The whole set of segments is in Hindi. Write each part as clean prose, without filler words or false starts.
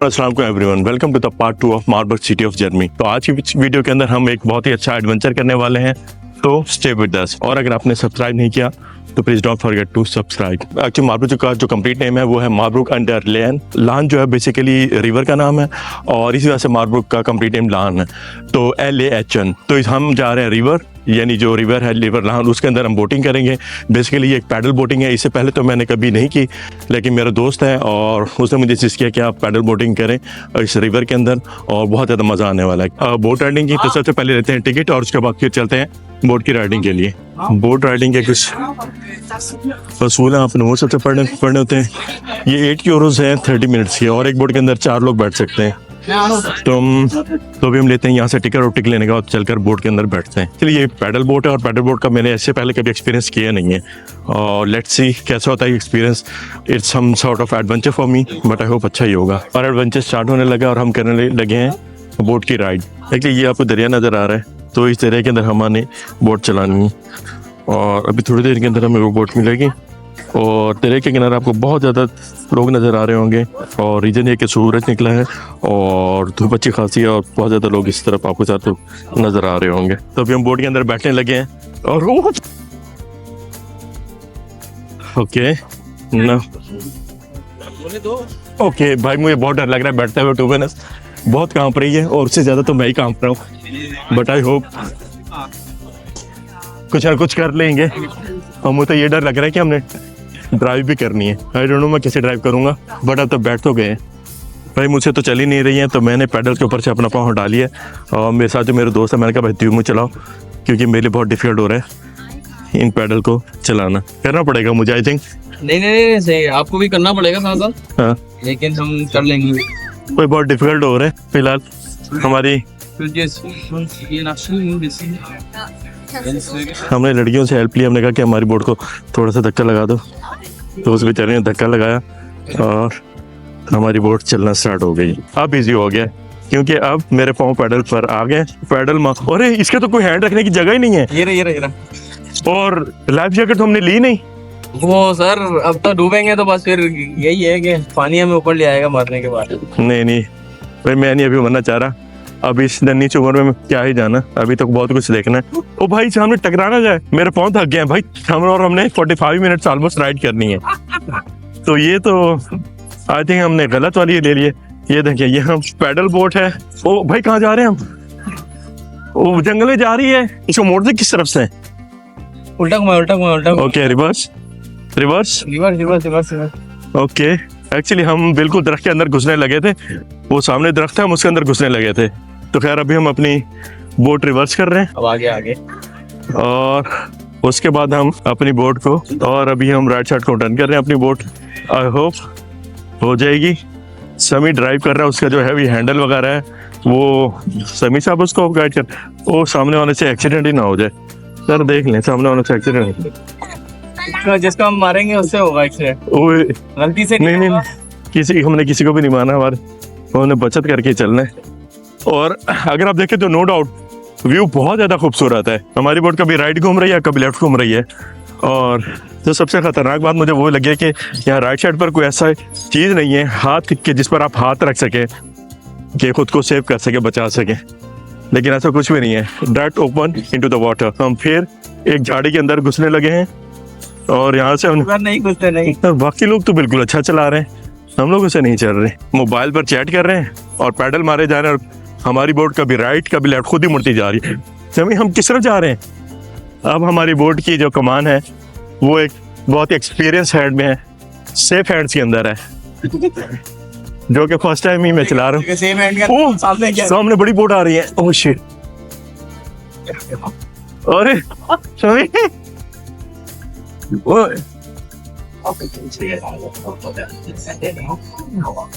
अस्सलाम वालेकुम everyone, welcome to the part 2 of Marburg city of Germany. तो आज की वीडियो के अंदर हम एक बहुत ही अच्छा एडवेंचर करने वाले हैं, तो स्टे विद अस। और अगर आपने सब्सक्राइब नहीं किया तो please don't forget to subscribe. Actually Marburg का जो कंप्लीट नेम है वो है मार्बर्ग एन डर लेन। लान जो है बेसिकली रिवर का नाम है और इसी वजह से मार्बर्ग का कंप्लीट नेम लान है, तो LAHN। तो हम जा रहे हैं रिवर, यानी जो रिवर है रिवर लान, उसके अंदर हम बोटिंग करेंगे। बेसिकली ये एक पैडल बोटिंग है। इससे पहले तो मैंने कभी नहीं की, लेकिन मेरा दोस्त है और उसने मुझे सजेस्ट किया कि आप पैडल बोटिंग करें इस रिवर के अंदर, और बहुत ज़्यादा मज़ा आने वाला है। बोट राइडिंग की तो सबसे पहले लेते हैं टिकट और उसके बाद फिर चलते हैं बोट की राइडिंग के लिए। बोट राइडिंग के कुछ असूल हैं, आपने वो सबसे पढ़ने होते हैं। ये 8 यूरोज़ हैं 30 मिनट्स की, और एक बोट के अंदर 4 लोग बैठ सकते हैं। तो अभी हम लेते हैं यहाँ से टिकट, और टिकट लेने के बाद चलकर बोट के अंदर बैठते हैं। चलिए, ये पैडल बोट है और पैडल बोट का मैंने इससे पहले कभी एक्सपीरियंस किया नहीं है, और लेट्स सी कैसा होता है experience. It's some sort of adventure for me, but I hope अच्छा ही होगा। और एडवेंचर स्टार्ट होने लगा और हम करने लगे हैं बोट की राइड। देखिए, ये आपको दरिया नज़र आ रहा है, तो इस दरिया के अंदर हमारे बोट चलानी है, और अभी थोड़ी देर के अंदर हमें वो बोट मिलेगी। और दरिया के किनारे आपको बहुत ज़्यादा लोग नज़र आ रहे होंगे, और रीजन ये कि सूरज निकला है और धूप अच्छी खासी है, और बहुत ज़्यादा लोग इस तरफ आपके साथ तो नज़र आ रहे होंगे। तो अभी हम बोट के अंदर बैठने लगे हैं, और ओके ना ओके भाई, मुझे बहुत डर लग रहा है बैठते हुए। टू बी ऑनेस्ट बहुत कांप रही है, और उससे ज़्यादा तो मैं ही कांप रहा हूँ, बट आई होप कुछ ना कुछ कर लेंगे। और मुझे तो ये डर लग रहा है कि हमने ड्राइव भी करनी है। आई डोंट नो मैं कैसे ड्राइव करूँगा, बट अब तो बैठ तो गए भाई, मुझसे तो चल ही नहीं रही है। तो मैंने पैडल के ऊपर से अपना पाँव हटा लिया, और मेरे साथ जो मेरे दोस्त है, मैंने कहा भाई तुम मुझे चलाओ, क्योंकि मेरे लिए बहुत डिफिकल्ट हो रहा है इन पैडल को चलाना। करना पड़ेगा मुझे, आई थिंक। नहीं सही, आपको भी करना पड़ेगा साथ साथ। हाँ, लेकिन हम कर लेंगे। कोई बहुत डिफिकल्ट हो रहा है फिलहाल हमारी। हमने लड़कियों से हेल्प ली, हमने कहा कि हमारी बोट को थोड़ा सा धक्का लगा दो, तो उस बेचारे ने धक्का लगाया और हमारी बोट चलना स्टार्ट हो गई। अब इजी हो गया, क्योंकि अब मेरे पाँव पैडल पर आ गए। पैडल अरे इसके तो कोई हैंड रखने की जगह ही नहीं है। ये रहा। और लाइफ जैकेट तो हमने ली नहीं। वो सर, अब तो डूबेंगे तो बस फिर यही है कि पानी हमें ऊपर ले आएगा मरने के बाद। नहीं भाई, मैं नहीं अभी मरना चाह रहा। अब इस नन्ही सी उम्र में क्या ही जाना, अभी तक बहुत कुछ देखना है। ओ भाई, सामने टकराना जाए, मेरे पाँव थक गए हैं भाई, हमने 45 मिनट्स ऑलमोस्ट राइड करनी है। तो ये तो आई थिंक हमने गलत वाली ले लिए। ये देखिए, ये हम पैडल बोट है। ओ भाई, कहाँ जा रहे हैं हम? ओ जंगल में जा रही है। इसको मोड़ते किस तरफ से? उल्टा घुमा। Okay, reverse. ओके, एक्चुअली हम बिल्कुल दरख्त के अंदर घुसने लगे थे। वो सामने दरख्त है, हम उसके अंदर घुसने लगे थे। तो खैर, अभी हम अपनी बोट रिवर्स कर रहे हैं। अब आगे और उसके बाद हम अपनी बोट को, और अभी हम राइट साइड को टर्न कर रहे हैं अपनी बोट। आई होप हो जाएगी। समी ड्राइव कर रहा है, उसका जो है हैंडल वगैरह है वो समी साहब उसको गाइड कर। वो सामने वाले से एक्सीडेंट ही ना हो जाए सर, देख लें सामने वाले से एक्सीडेंट। जिसको हम मारेंगे उससे होगा एक्सीडेंट। गलती से नहीं, हमने किसी को भी नहीं माना, हमारे उन्होंने बचत करके चलना है। और अगर आप देखें तो नो डाउट व्यू बहुत ज़्यादा खूबसूरत है। हमारी बोट कभी राइट घूम रही है, कभी लेफ्ट घूम रही है। और जो सबसे ख़तरनाक बात मुझे वो लगी है कि यहाँ राइट साइड पर कोई ऐसा चीज़ नहीं है हाथ के जिस पर आप हाथ रख सकें कि खुद को सेव कर सके, बचा सकें, लेकिन ऐसा कुछ भी नहीं है। Direct open into the water. हम फिर एक झाड़ी के अंदर घुसने लगे हैं, और यहाँ से हम नहीं घुसते नहीं। बाकी लोग तो बिल्कुल अच्छा चला रहे हैं, हम लोग उसे नहीं चल रहे। मोबाइल पर चैट कर रहे हैं और पैडल मारे जा रहे हैं, और हमारी बोट कभी राइट कभी लेफ्ट खुद ही मुड़ती जा रही है। समी, हम किस तरफ जा रहे हैं? अब हमारी बोट की जो कमान है वो एक बहुत ही एक्सपीरियंस हैंड में है, सेफ हैंड्स के अंदर है, जो कि फर्स्ट टाइम ही मैं चला रहा हूँ। सामने बड़ी बोट आ रही है। ओह शिट, अरे समी,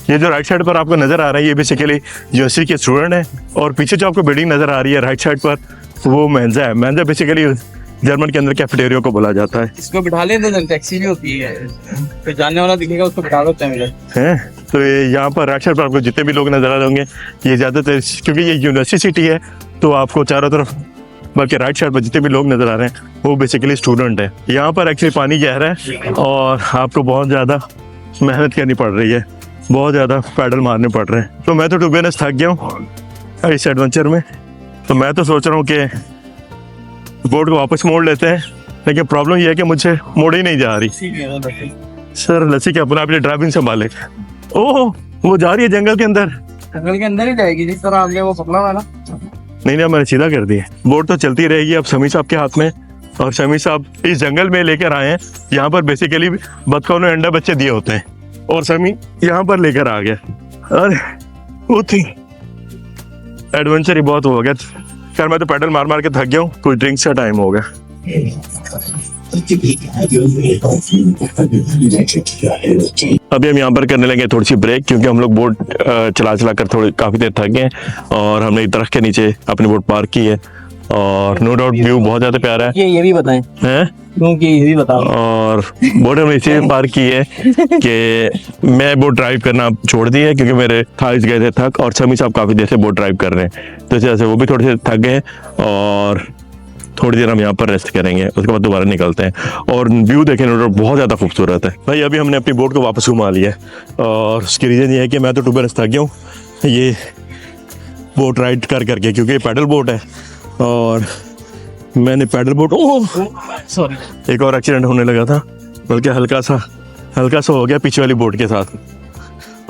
ये जो राइट साइड पर आपको नजर आ रहा है, ये बेसिकली यूनिवर्सिटी के स्टूडेंट है। और पीछे जो आपको बिल्डिंग नजर आ रही है राइट साइड पर, वो मेंजा है। मेंजा बेसिकली जर्मन के अंदर कैफेटेरिया को बोला जाता है। इसको बिठा ले तो टैक्सी भी होती है, फिर जानने वाला दिखेगा उसको बिठा देते हैं। तो ये यहाँ पर राइट साइड पर आपको जितने भी लोग नजर आ रहे होंगे, ये ज्यादातर क्योंकि ये यूनिवर्सिटी है, तो आपको चारों तरफ, बल्कि राइट साइड पर जितने भी लोग नजर आ रहे हैं वो बेसिकली स्टूडेंट है। यहाँ पर एक्चुअली पानी गहरा है और आपको बहुत ज़्यादा मेहनत करनी पड़ रही है। बहुत ज़्यादा पैडल मारने पड़ रहे हैं। तो मैं तो टू बी ऑनेस्ट थक गया हूँ इस एडवेंचर में। तो मैं तो सोच रहा हूँ कि बोट को वापस मोड़ लेते हैं, लेकिन प्रॉब्लम ये है कि मुझे मोड़ ही नहीं जा रही। सर लस्सी क्या अपना अपनी ड्राइविंग संभाले। ओह वो जा रही है जंगल के अंदर। जंगल के अंदर ही जाएगी जिस तरह हमने वो पकड़ा वाला। नहीं मैंने सीधा कर दिया। बोट तो चलती रहेगी अब शमी साहब के हाथ में, और शमी साहब इस जंगल में लेकर आए हैं। यहाँ पर बेसिकली बतखों ने अंडा बच्चे दिए होते हैं, और शमी यहाँ पर लेकर आ गया। अरे वो थी एडवेंचर ही बहुत हो गया। खैर मैं तो पैडल मार मार के थक गया हूँ, कुछ ड्रिंक्स का टाइम हो गया। अभी हम यहाँ पर करने लगे थोड़ी सी ब्रेक, क्योंकि हम लोग बोट चला चला कर थोड़ी काफ़ी देर थक गए, और हमने एक दरख्त के नीचे अपनी बोट पार्क की है। और नो डाउट व्यू बहुत ज़्यादा प्यारा है। ये भी बताएं हैं? क्योंकि ये भी बताओ। और बोट हमने इसलिए पार्क की है कि मैं बोट ड्राइव करना छोड़ दी है, क्योंकि मेरे थाइस गए थे थक, और शमी साहब काफ़ी देर से बोट ड्राइव कर रहे हैं, तो इस वजह से वो भी थोड़े से थक गए। और थोड़ी देर हम यहाँ पर रेस्ट करेंगे, उसके बाद दोबारा निकलते हैं। और व्यू देखें बहुत ज़्यादा खूबसूरत है भाई। अभी हमने अपनी बोट को वापस घुमा लिया है, और उसकी रीज़न ये है कि मैं तो टू थक गया हूँ ये बोट राइड कर करके, क्योंकि ये पैडल बोट है। और मैंने पैडल बोट सॉरी एक और एक्सीडेंट होने लगा था, बल्कि हल्का सा हो गया पीछे वाली बोट के साथ।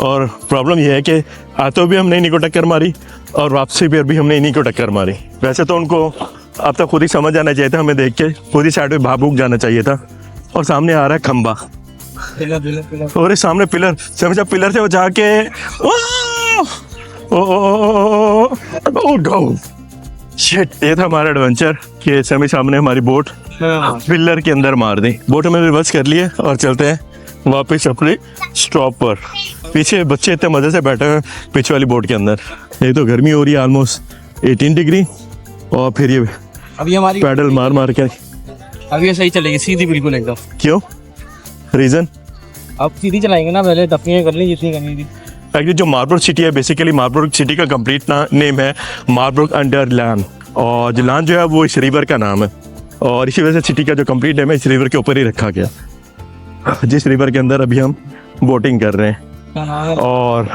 और प्रॉब्लम ये है कि आते भी हमने इन्हीं को टक्कर मारी, और वापसी पर भी हमने इन्हीं को टक्कर मारी। वैसे तो उनको अब तक खुद ही समझ आना चाहिए था, हमें देख के खुद ही साइड पे भाग जाना चाहिए था। और सामने आ रहा है खंबा, और इस सामने पिलर, समझा पिलर से वो जाके शिट। ये था हमारा एडवेंचर कि समी सामने हमारी बोट पिलर के अंदर मार दी। बोट में रिवर्स कर लिए और चलते हैं वापस अपने स्टॉप पर। पीछे बच्चे इतने मजे से बैठे हैं पीछे वाली बोट के अंदर। ये तो गर्मी हो रही है ऑलमोस्ट 18 डिग्री, और फिर ये अभी हमारी पैडल मार मार के। अभी ये सही चलेगी सीधी बिल्कुल एकदम। क्यों? रीजन? अब सीधी चलाएंगे ना, पहले तपनियाँ कर ली जितनी करनी थी। एक्चुअली जो मार्बल सिटी है, बेसिकली मार्बल सिटी का कंप्लीट नेम है मार्बल अंडर लैंड, और जो लैंड जो है वो इस रिवर का नाम है, और इसी वजह से सिटी का जो कंप्लीट नेम है इस रिवर के ऊपर ही रखा गया, जिस रिवर के अंदर अभी हम बोटिंग कर रहे हैं। और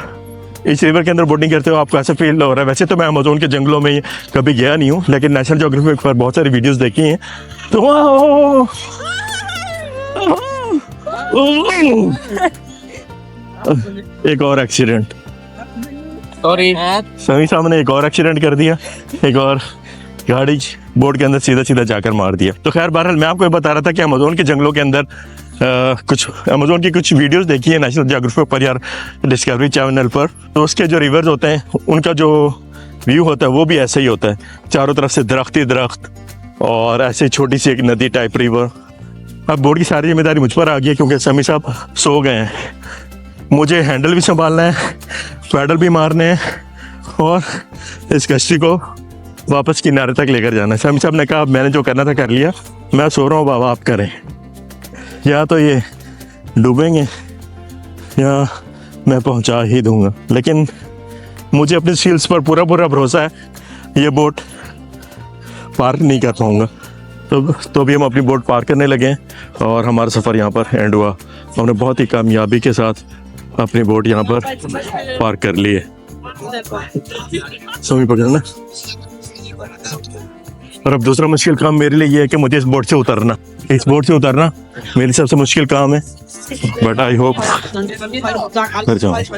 इस रिवर के अंदर बोटिंग करते हुए आपको ऐसा फील हो रहा है। वैसे तो मैं अमेज़न के जंगलों में कभी गया नहीं हूँ, लेकिन नेशनल ज्योग्राफिक पर बहुत सारी वीडियोस देखी हैं। तो एक और एक्सीडेंट, सॉरी सभी सामने एक और एक्सीडेंट कर दिया। एक और गाड़ी बोट के अंदर सीधा सीधा जाकर मार दिया। तो खैर बहरहाल मैं आपको ये बता रहा था कि अमेज़न के जंगलों के अंदर कुछ अमेज़न की कुछ वीडियोस देखी है नेशनल ज्योग्राफिक पर यार, डिस्कवरी चैनल पर। तो उसके जो रिवर्स होते हैं उनका जो व्यू होता है वो भी ऐसे ही होता है, चारों तरफ से दरख्त ही दरख्त, और ऐसे छोटी सी एक नदी टाइप रिवर। अब बोट की सारी जिम्मेदारी मुझ पर आ गई है, क्योंकि समी साहब सो गए हैं। मुझे हैंडल भी संभालना है, पैडल भी मारने हैं, और इस कश्ती को वापस किनारे तक लेकर जाना है। समी साहब ने कहा मैंने जो करना था कर लिया, मैं सो रहा हूँ, बाबा आप करें। या तो ये डूबेंगे या मैं पहुँचा ही दूँगा, लेकिन मुझे अपने स्किल्स पर पूरा भरोसा है, ये बोट पार नहीं कर पाऊँगा। तो भी हम अपनी बोट पार करने लगे, और हमारा सफ़र यहाँ पर एंड हुआ। हमने बहुत ही कामयाबी के साथ अपनी बोट यहाँ पर पार कर ली है। समी पकड़ना। और अब दूसरा मुश्किल काम मेरे लिए ये है कि मुझे इस बोट से उतरना मेरी सबसे मुश्किल काम है, बट आई होप कर जाऊँ। ऐसा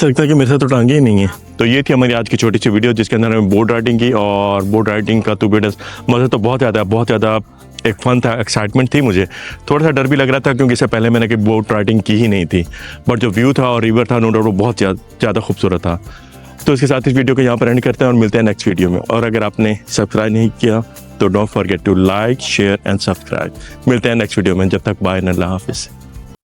लगता है कि मेरे साथ तो टांगे ही नहीं है। तो ये थी हमारी आज की छोटी सी वीडियो, जिसके अंदर हमें बोट राइडिंग की, और बोट राइडिंग का तो बेटा मज़ा तो बहुत ज़्यादा एक फन था, एक्साइटमेंट थी। मुझे थोड़ा सा डर भी लग रहा था, क्योंकि इससे पहले मैंने कभी बोट राइडिंग की ही नहीं थी, बट जो व्यू था और रिवर था नो डाउट वो बहुत ज़्यादा खूबसूरत था। तो इसके साथ इस वीडियो को यहाँ पर एंड करते हैं, और मिलते हैं नेक्स्ट वीडियो में। और अगर आपने सब्सक्राइब नहीं किया तो don't forget to like, share and subscribe. मिलते हैं नेक्स्ट वीडियो में, जब तक बाय, अल्लाह हाफिज़।